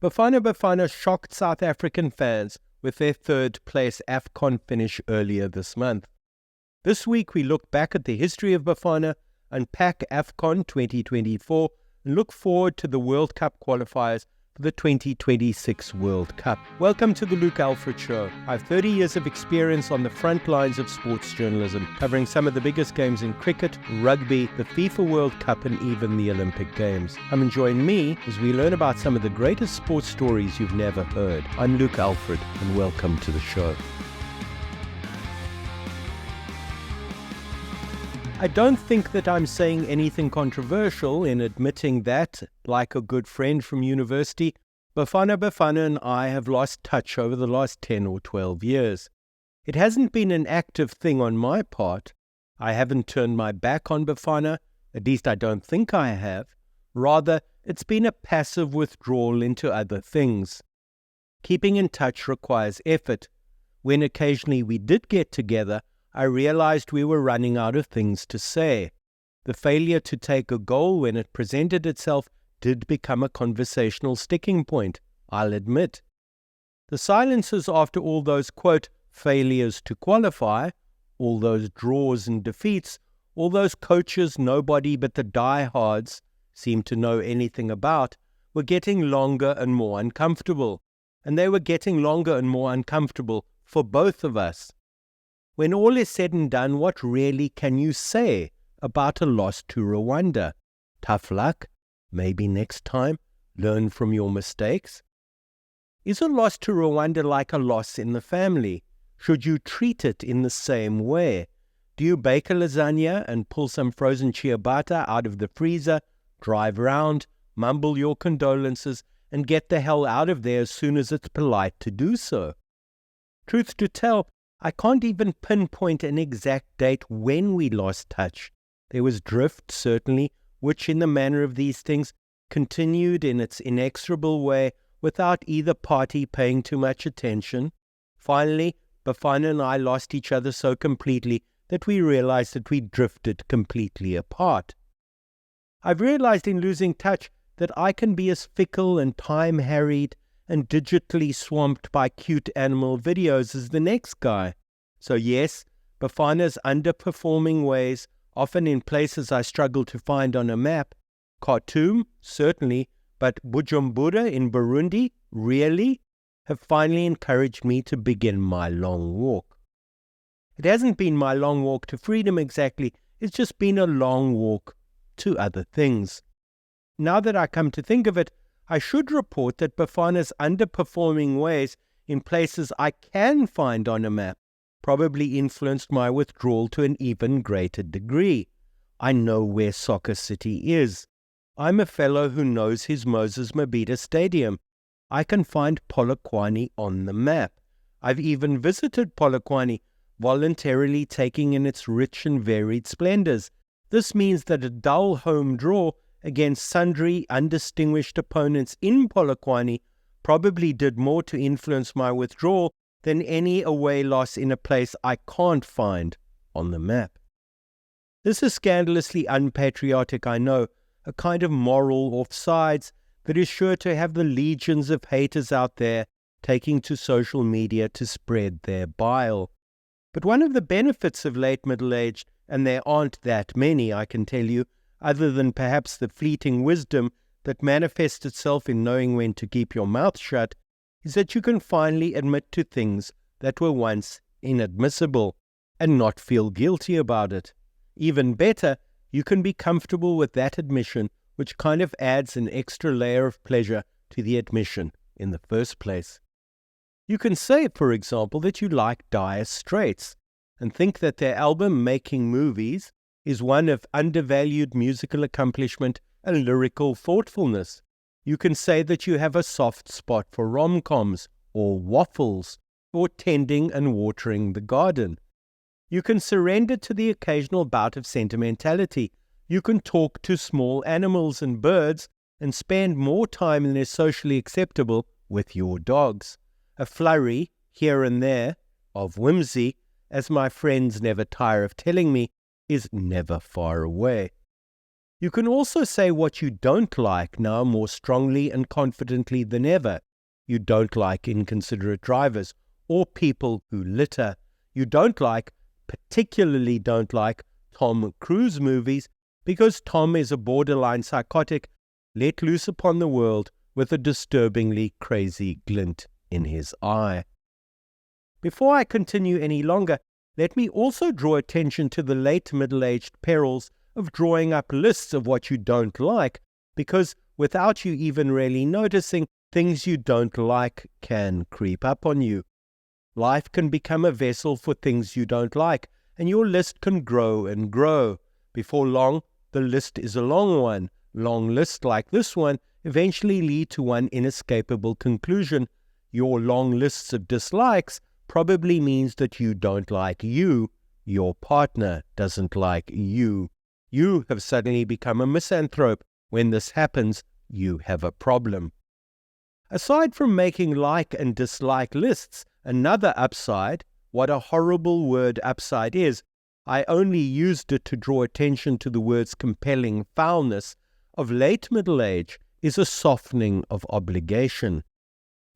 Bafana Bafana shocked South African fans with their third-place AFCON finish earlier this month. This week we look back at the history of Bafana, unpack AFCON 2024, and look forward to the World Cup qualifiers for the 2026 World Cup. Welcome to the Luke Alfred Show. I have 30 years of experience on the front lines of sports journalism, covering some of the biggest games in cricket, rugby, the FIFA World Cup, and even the Olympic Games. Come and join me as we learn about some of the greatest sports stories you've never heard. I'm Luke Alfred, and welcome to the show. I don't think that I'm saying anything controversial in admitting that, like a good friend from university, Bafana Bafana and I have lost touch over the last 10 or 12 years. It hasn't been an active thing on my part. I haven't turned my back on Bafana, at least I don't think I have. Rather, it's been a passive withdrawal into other things. Keeping in touch requires effort. When occasionally we did get together, I realized we were running out of things to say. The failure to take a goal when it presented itself did become a conversational sticking point, I'll admit. The silences after all those, quote, failures to qualify, all those draws and defeats, all those coaches nobody but the diehards seemed to know anything about, were getting longer and more uncomfortable. And they were getting longer and more uncomfortable for both of us. When all is said and done, what really can you say about a loss to Rwanda? Tough luck? Maybe next time? Learn from your mistakes? Is a loss to Rwanda like a loss in the family? Should you treat it in the same way? Do you bake a lasagna and pull some frozen ciabatta out of the freezer, drive round, mumble your condolences, and get the hell out of there as soon as it's polite to do so? Truth to tell, I can't even pinpoint an exact date when we lost touch. There was drift, certainly, which in the manner of these things continued in its inexorable way without either party paying too much attention. Finally, Bafana and I lost each other so completely that we realized that we drifted completely apart. I've realized in losing touch that I can be as fickle and time-harried and digitally swamped by cute animal videos as the next guy. So yes, Bafana's underperforming ways, often in places I struggle to find on a map. Khartoum, certainly, but Bujumbura in Burundi, really, have finally encouraged me to begin my long walk. It hasn't been my long walk to freedom exactly, it's just been a long walk to other things. Now that I come to think of it, I should report that Bafana's underperforming ways in places I can find on a map probably influenced my withdrawal to an even greater degree. I know where Soccer City is. I'm a fellow who knows his Moses Mabhida Stadium. I can find Polokwane on the map. I've even visited Polokwane, voluntarily taking in its rich and varied splendors. This means that a dull home draw against sundry undistinguished opponents in Polokwane probably did more to influence my withdrawal than any away loss in a place I can't find on the map. This is scandalously unpatriotic, I know, a kind of moral offsides that is sure to have the legions of haters out there taking to social media to spread their bile. But one of the benefits of late middle-age, and there aren't that many, I can tell you, other than perhaps the fleeting wisdom that manifests itself in knowing when to keep your mouth shut, is that you can finally admit to things that were once inadmissible and not feel guilty about it. Even better, you can be comfortable with that admission, which kind of adds an extra layer of pleasure to the admission in the first place. You can say, for example, that you like Dire Straits and think that their album Making Movies is one of undervalued musical accomplishment and lyrical thoughtfulness. You can say that you have a soft spot for rom-coms, or waffles, or tending and watering the garden. You can surrender to the occasional bout of sentimentality. You can talk to small animals and birds and spend more time than is socially acceptable with your dogs. A flurry, here and there, of whimsy, as my friends never tire of telling me, is never far away. You can also say what you don't like now more strongly and confidently than ever. You don't like inconsiderate drivers or people who litter. You particularly don't like Tom Cruise movies because Tom is a borderline psychotic let loose upon the world with a disturbingly crazy glint in his eye. Before I continue any longer, let me also draw attention to the late middle-aged perils of drawing up lists of what you don't like, because without you even really noticing, things you don't like can creep up on you. Life can become a vessel for things you don't like, and your list can grow and grow. Before long, the list is a long one. Long lists like this one eventually lead to one inescapable conclusion. Your long lists of dislikes probably means that you don't like you. Your partner doesn't like you. You have suddenly become a misanthrope. When this happens, you have a problem. Aside from making like and dislike lists, another upside, what a horrible word upside is, I only used it to draw attention to the word's compelling foulness, of late middle age is a softening of obligation.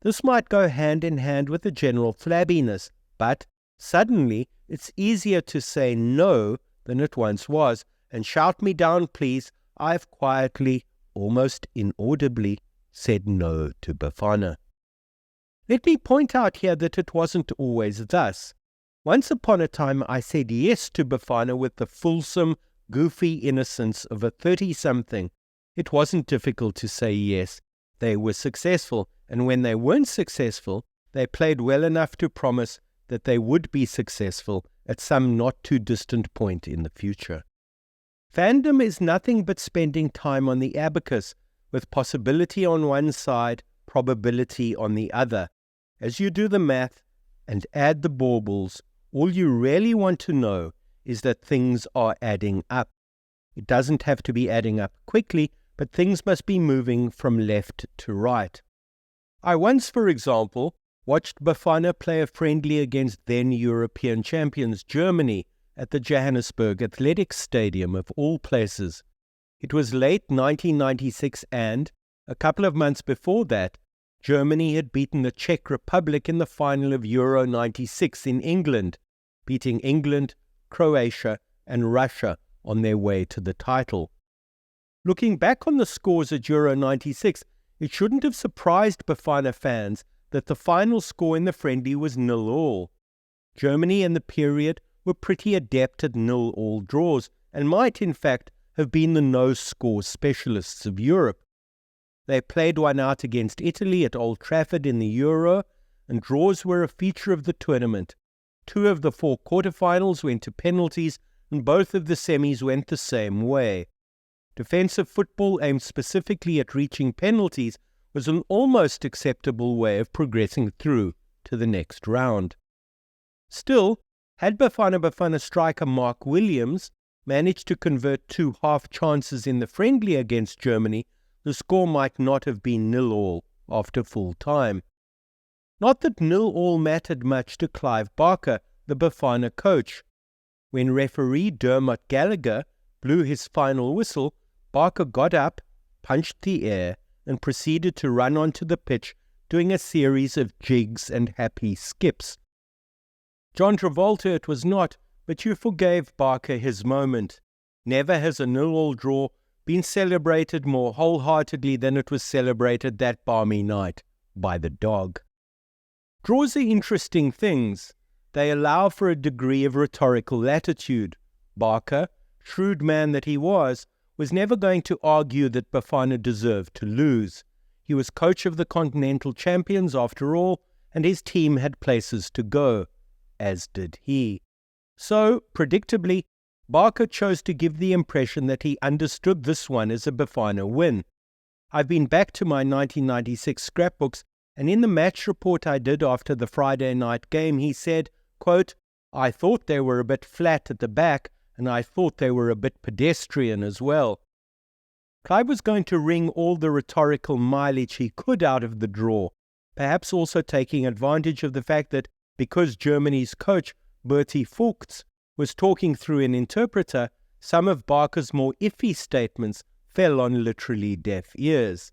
This might go hand in hand with a general flabbiness, but suddenly it's easier to say no than it once was, and shout me down, please, I've quietly, almost inaudibly, said no to Bafana. Let me point out here that it wasn't always thus. Once upon a time I said yes to Bafana with the fulsome, goofy innocence of a 30-something. It wasn't difficult to say yes. They were successful, and when they weren't successful, they played well enough to promise that they would be successful at some not-too-distant point in the future. Fandom is nothing but spending time on the abacus, with possibility on one side, probability on the other. As you do the math and add the baubles, all you really want to know is that things are adding up. It doesn't have to be adding up quickly, but things must be moving from left to right. I once, for example, watched Bafana play a friendly against then European champions Germany at the Johannesburg Athletics Stadium of all places. It was late 1996 and, a couple of months before that, Germany had beaten the Czech Republic in the final of Euro 96 in England, beating England, Croatia and Russia on their way to the title. Looking back on the scores at Euro 96, it shouldn't have surprised Bafana fans that the final score in the friendly was 0-0. Germany in the period were pretty adept at 0-0 draws and might, in fact, have been the no-score specialists of Europe. They played one out against Italy at Old Trafford in the Euro, and draws were a feature of the tournament. 2 of the 4 quarterfinals went to penalties, and both of the semis went the same way. Defensive football aimed specifically at reaching penalties was an almost acceptable way of progressing through to the next round. Still, had Bafana Bafana striker Mark Williams managed to convert 2 half chances in the friendly against Germany, the score might not have been 0-0 after full time. Not that 0-0 mattered much to Clive Barker, the Bafana coach. When referee Dermot Gallagher blew his final whistle, Barker got up, punched the air, and proceeded to run onto the pitch, doing a series of jigs and happy skips. John Travolta it was not, but you forgave Barker his moment. Never has a 0-0 draw been celebrated more wholeheartedly than it was celebrated that balmy night by the dog. Draws are interesting things. They allow for a degree of rhetorical latitude. Barker, shrewd man that he was never going to argue that Bafana deserved to lose. He was coach of the Continental Champions after all, and his team had places to go, as did he. So, predictably, Barker chose to give the impression that he understood this one as a Bafana win. I've been back to my 1996 scrapbooks, and in the match report I did after the Friday night game, he said, quote, "I thought they were a bit flat at the back, and I thought they were a bit pedestrian as well." Clive was going to wring all the rhetorical mileage he could out of the draw, perhaps also taking advantage of the fact that because Germany's coach, Bertie Vogts, was talking through an interpreter, some of Barker's more iffy statements fell on literally deaf ears.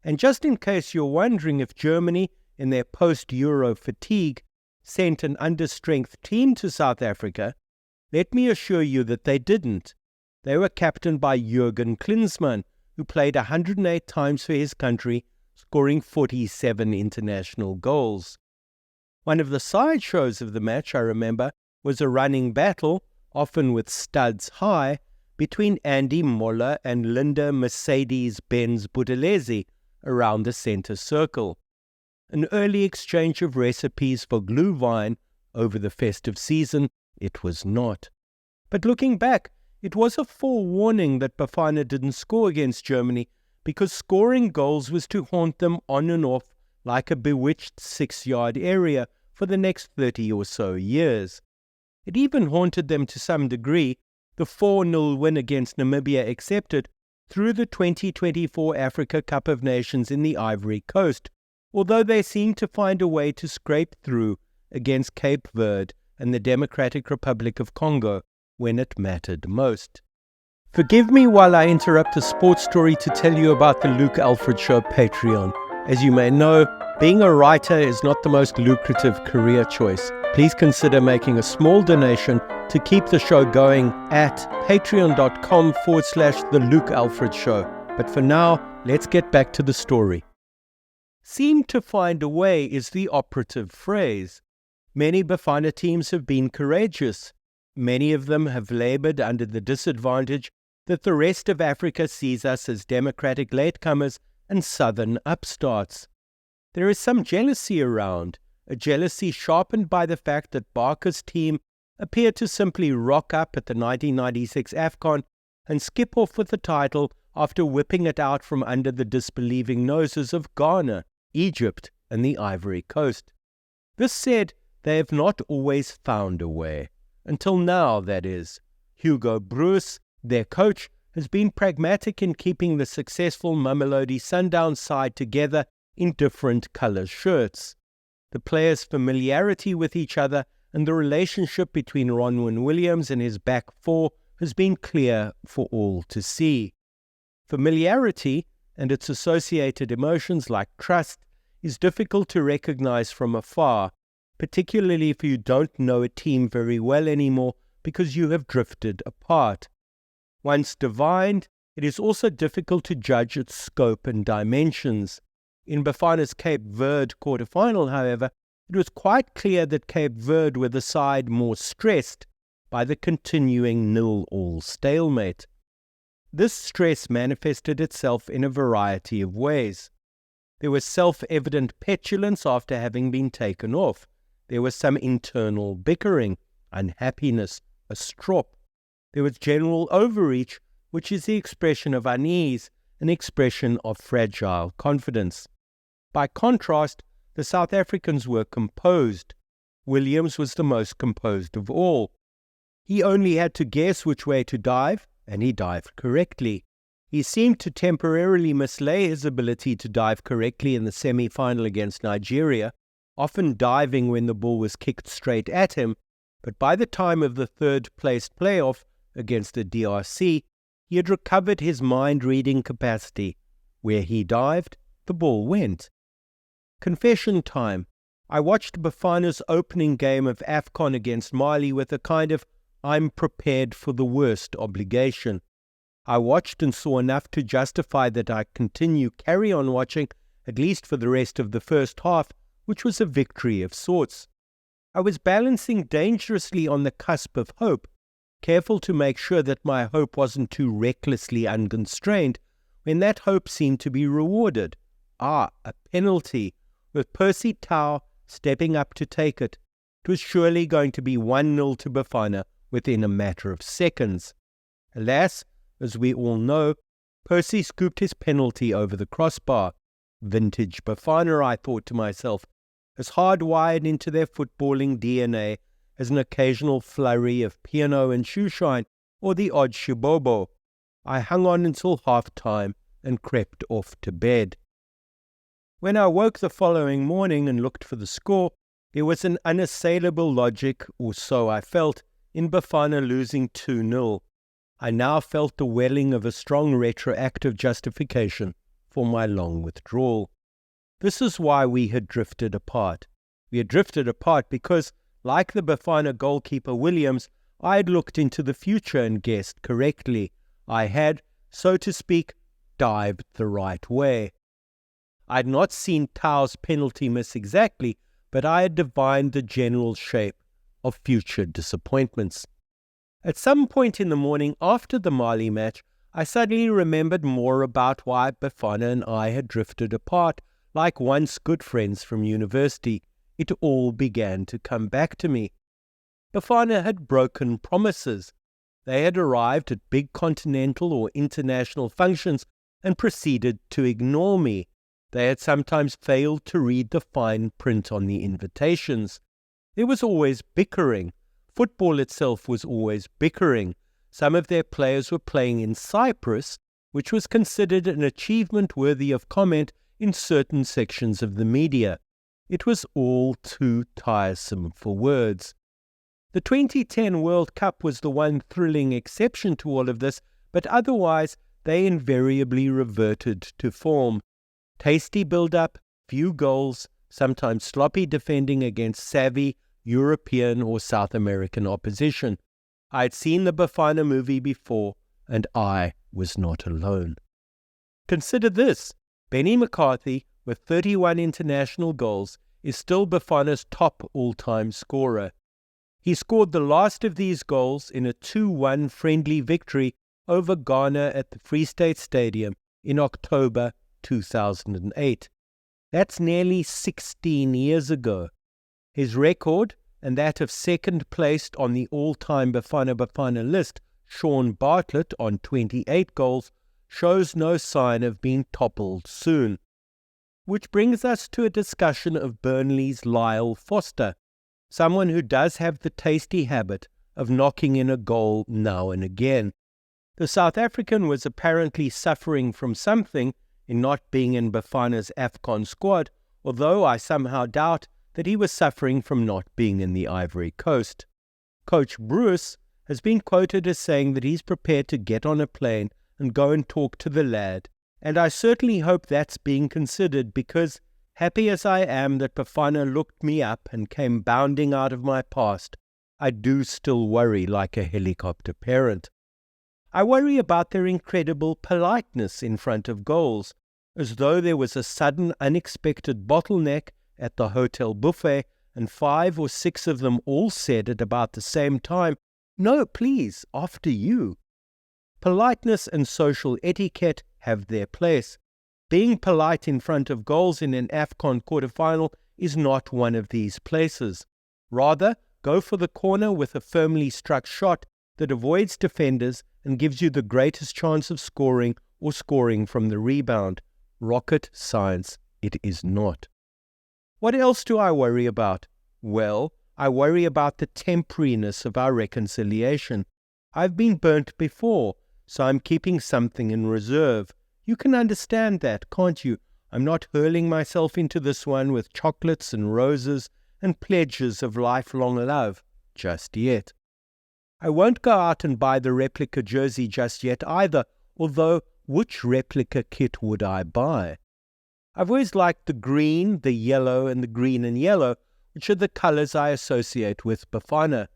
And just in case you're wondering if Germany, in their post-Euro fatigue, sent an understrength team to South Africa, let me assure you that they didn't. They were captained by Jürgen Klinsmann, who played 108 times for his country, scoring 47 international goals. One of the sideshows of the match, I remember, was a running battle, often with studs high, between Andy Moller and Linda Mercedes-Benz Buthelezi around the centre circle. An early exchange of recipes for glühwein over the festive season, it was not. But looking back, it was a forewarning that Bafana didn't score against Germany, because scoring goals was to haunt them on and off like a bewitched 6-yard area for the next 30 or so years. It even haunted them to some degree, the 4-0 win against Namibia accepted, through the 2024 Africa Cup of Nations in the Ivory Coast, although they seemed to find a way to scrape through against Cape Verde and the Democratic Republic of Congo when it mattered most. Forgive me while I interrupt the sports story to tell you about the Luke Alfred Show Patreon. As you may know, being a writer is not the most lucrative career choice. Please consider making a small donation to keep the show going at patreon.com/The Luke Alfred Show. But for now, let's get back to the story. Seem to find a way is the operative phrase. Many Bafana teams have been courageous. Many of them have labored under the disadvantage that the rest of Africa sees us as democratic latecomers and southern upstarts. There is some jealousy around, a jealousy sharpened by the fact that Barker's team appeared to simply rock up at the 1996 AFCON and skip off with the title after whipping it out from under the disbelieving noses of Ghana, Egypt, and the Ivory Coast. This said, they have not always found a way. Until now, that is. Hugo Broos, their coach, has been pragmatic in keeping the successful Mamelodi Sundowns side together in different colour shirts. The players' familiarity with each other and the relationship between Ronwen Williams and his back four has been clear for all to see. Familiarity and its associated emotions like trust is difficult to recognize from afar, particularly if you don't know a team very well anymore because you have drifted apart. Once divined, it is also difficult to judge its scope and dimensions. In Bafana's Cape Verde quarterfinal, however, it was quite clear that Cape Verde were the side more stressed by the continuing 0-0 stalemate. This stress manifested itself in a variety of ways. There was self-evident petulance after having been taken off. There was some internal bickering, unhappiness, a strop. There was general overreach, which is the expression of unease, an expression of fragile confidence. By contrast, the South Africans were composed. Williams was the most composed of all. He only had to guess which way to dive, and he dived correctly. He seemed to temporarily mislay his ability to dive correctly in the semi-final against Nigeria, often diving when the ball was kicked straight at him, but by the time of the third-placed playoff against the DRC, he had recovered his mind-reading capacity. Where he dived, the ball went. Confession time. I watched Bafana's opening game of AFCON against Mali with a kind of I'm prepared for the worst obligation. I watched and saw enough to justify that I carry on watching, at least for the rest of the first half, which was a victory of sorts. I was balancing dangerously on the cusp of hope, careful to make sure that my hope wasn't too recklessly unconstrained, when that hope seemed to be rewarded. A penalty, with Percy Tau stepping up to take it. It was surely going to be 1-0 to Bafana within a matter of seconds. Alas, as we all know, Percy scooped his penalty over the crossbar. Vintage Bafana, I thought to myself, as hardwired into their footballing DNA as an occasional flurry of piano and shoeshine or the odd shibobo. I hung on until half-time and crept off to bed. When I woke the following morning and looked for the score, there was an unassailable logic, or so I felt, in Bafana losing 2-0. I now felt the welling of a strong retroactive justification for my long withdrawal. This is why we had drifted apart. We had drifted apart because, like the Bafana goalkeeper Williams, I had looked into the future and guessed correctly. I had, so to speak, dived the right way. I had not seen Tau's penalty miss exactly, but I had divined the general shape of future disappointments. At some point in the morning after the Mali match, I suddenly remembered more about why Bafana and I had drifted apart, like once good friends from university. It all began to come back to me. Bafana had broken promises. They had arrived at big continental or international functions and proceeded to ignore me. They had sometimes failed to read the fine print on the invitations. There was always bickering. Football itself was always bickering. Some of their players were playing in Cyprus, which was considered an achievement worthy of comment in certain sections of the media. It was all too tiresome for words. The 2010 World Cup was the one thrilling exception to all of this, but otherwise they invariably reverted to form. Tasty build-up, few goals, sometimes sloppy defending against savvy European or South American opposition. I had seen the Bafana movie before, and I was not alone. Consider this. Benny McCarthy, with 31 international goals, is still Bafana's top all-time scorer. He scored the last of these goals in a 2-1 friendly victory over Ghana at the Free State Stadium in October 2008. That's nearly 16 years ago. His record, and that of second placed on the all-time Bafana Bafana list, Sean Bartlett, on 28 goals, shows no sign of being toppled soon. Which brings us to a discussion of Burnley's Lyle Foster, someone who does have the tasty habit of knocking in a goal now and again. The South African was apparently suffering from something in not being in Bafana's AFCON squad, although I somehow doubt that he was suffering from not being in the Ivory Coast. Coach Bruce has been quoted as saying that he's prepared to get on a plane and go and talk to the lad, and I certainly hope that's being considered because, happy as I am that Bafana looked me up and came bounding out of my past, I do still worry like a helicopter parent. I worry about their incredible politeness in front of goals, as though there was a sudden unexpected bottleneck at the hotel buffet and 5 or 6 of them all said at about the same time, "No, please, after you." Politeness and social etiquette have their place. Being polite in front of goals in an AFCON quarterfinal is not one of these places. Rather, go for the corner with a firmly struck shot that avoids defenders and gives you the greatest chance of scoring or scoring from the rebound. Rocket science it is not. What else do I worry about? Well, I worry about the temporariness of our reconciliation. I've been burnt before, so I'm keeping something in reserve. You can understand that, can't you? I'm not hurling myself into this one with chocolates and roses and pledges of lifelong love just yet. I won't go out and buy the replica jersey just yet either, although which replica kit would I buy? I've always liked the green, the yellow, and the green and yellow, which are the colors I associate with Bafana.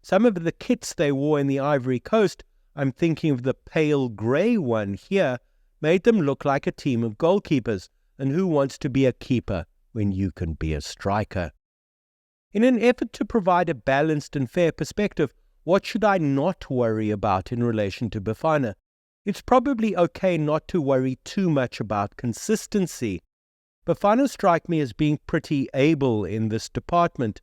Some of the kits they wore in the Ivory Coast, I'm thinking of the pale grey one here, made them look like a team of goalkeepers, and who wants to be a keeper when you can be a striker? In an effort to provide a balanced and fair perspective, what should I not worry about in relation to Bafana? It's probably okay not to worry too much about consistency. Bafana strike me as being pretty able in this department.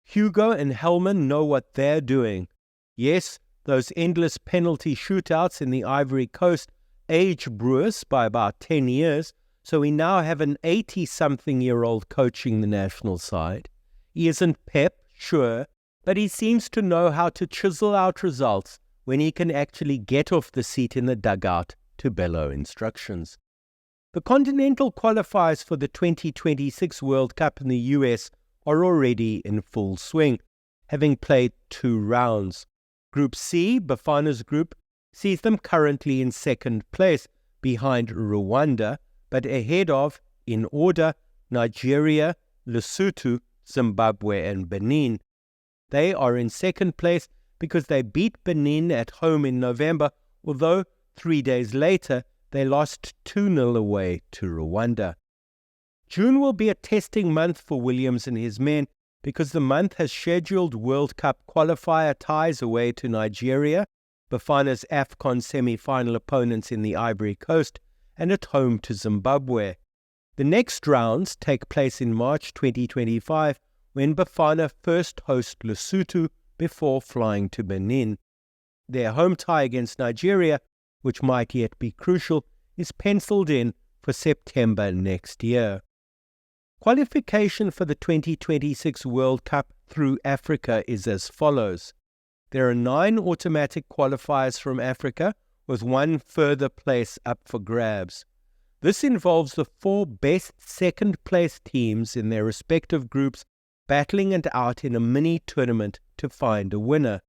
Hugo and Hellman know what they're doing. Yes, those endless penalty shootouts in the Ivory Coast age Bruce by about 10 years, so we now have an 80-something-year-old coaching the national side. He isn't Pep, sure, but he seems to know how to chisel out results when he can actually get off the seat in the dugout to bellow instructions. The continental qualifiers for the 2026 World Cup in the US are already in full swing, having played 2 rounds. Group C, Bafana's group, sees them currently in second place behind Rwanda, but ahead of, in order, Nigeria, Lesotho, Zimbabwe and Benin. They are in second place because they beat Benin at home in November, although 3 days later they lost 2-0 away to Rwanda. June will be a testing month for Williams and his men because the month has scheduled World Cup qualifier ties away to Nigeria, Bafana's AFCON semi-final opponents in the Ivory Coast, and at home to Zimbabwe. The next rounds take place in March 2025 when Bafana first host Lesotho before flying to Benin. Their home tie against Nigeria, which might yet be crucial, is penciled in for September next year. Qualification for the 2026 World Cup through Africa is as follows. There are 9 automatic qualifiers from Africa, with 1 further place up for grabs. This involves the 4 best second-place teams in their respective groups battling it out in a mini-tournament to find a winner.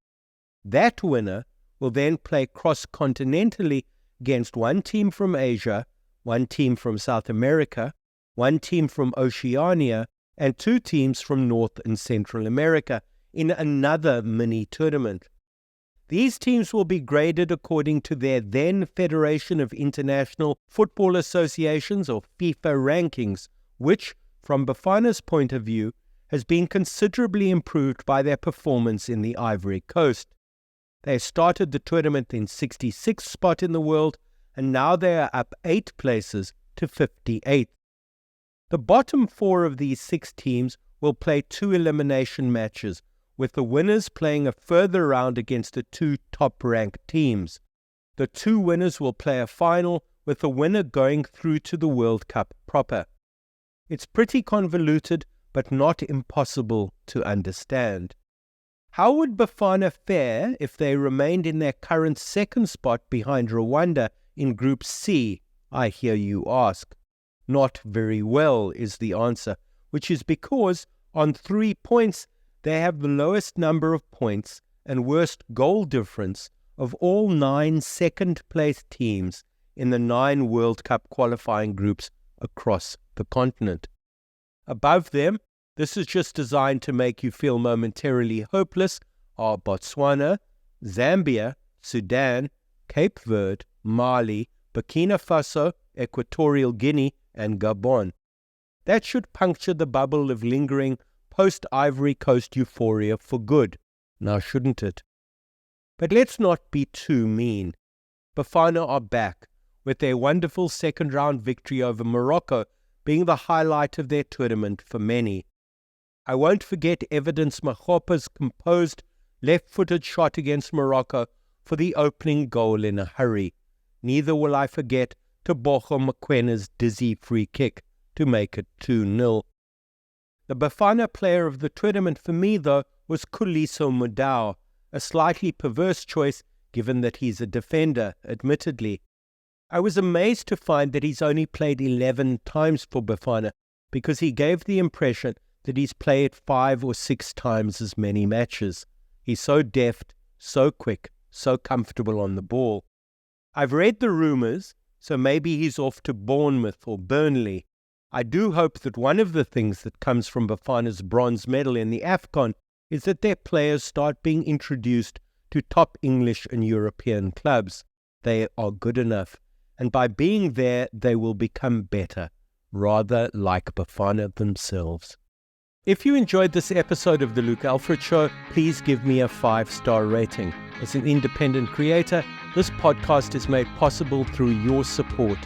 That winner will then play cross-continentally against 1 team from Asia, 1 team from South America, 1 team from Oceania, and 2 teams from North and Central America in another mini-tournament. These teams will be graded according to their then Federation of International Football Associations, or FIFA rankings, which, from Bafana's point of view, has been considerably improved by their performance in the Ivory Coast. They started the tournament in 66th spot in the world, and now they are up 8 places to 58th. The bottom 4 of these 6 teams will play 2 elimination matches, with the winners playing a further round against the 2 top-ranked teams. The 2 winners will play a final, with the winner going through to the World Cup proper. It's pretty convoluted, but not impossible to understand. How would Bafana fare if they remained in their current second spot behind Rwanda in Group C, I hear you ask? Not very well is the answer, which is because on 3 points they have the lowest number of points and worst goal difference of all 9 second-place teams in the 9 World Cup qualifying groups across the continent. Above them, this is just designed to make you feel momentarily hopeless, are Botswana, Zambia, Sudan, Cape Verde, Mali, Burkina Faso, Equatorial Guinea, and Gabon. That should puncture the bubble of lingering post-Ivory Coast euphoria for good, now shouldn't it? But let's not be too mean. Bafana are back, with their wonderful second-round victory over Morocco being the highlight of their tournament for many. I won't forget Evidence Makgopa's composed, left-footed shot against Morocco for the opening goal in a hurry. Neither will I forget Tebogo Mokwena's dizzy free kick to make it 2-0. The Bafana player of the tournament for me, though, was Khuliso Mudau, a slightly perverse choice given that he's a defender, admittedly. I was amazed to find that he's only played 11 times for Bafana because he gave the impression that he's played 5 or 6 times as many matches. He's so deft, so quick, so comfortable on the ball. I've read the rumours, so maybe he's off to Bournemouth or Burnley. I do hope that one of the things that comes from Bafana's bronze medal in the AFCON is that their players start being introduced to top English and European clubs. They are good enough, and by being there, they will become better, rather like Bafana themselves. If you enjoyed this episode of The Luke Alfred Show, please give me a 5-star rating. As an independent creator, this podcast is made possible through your support.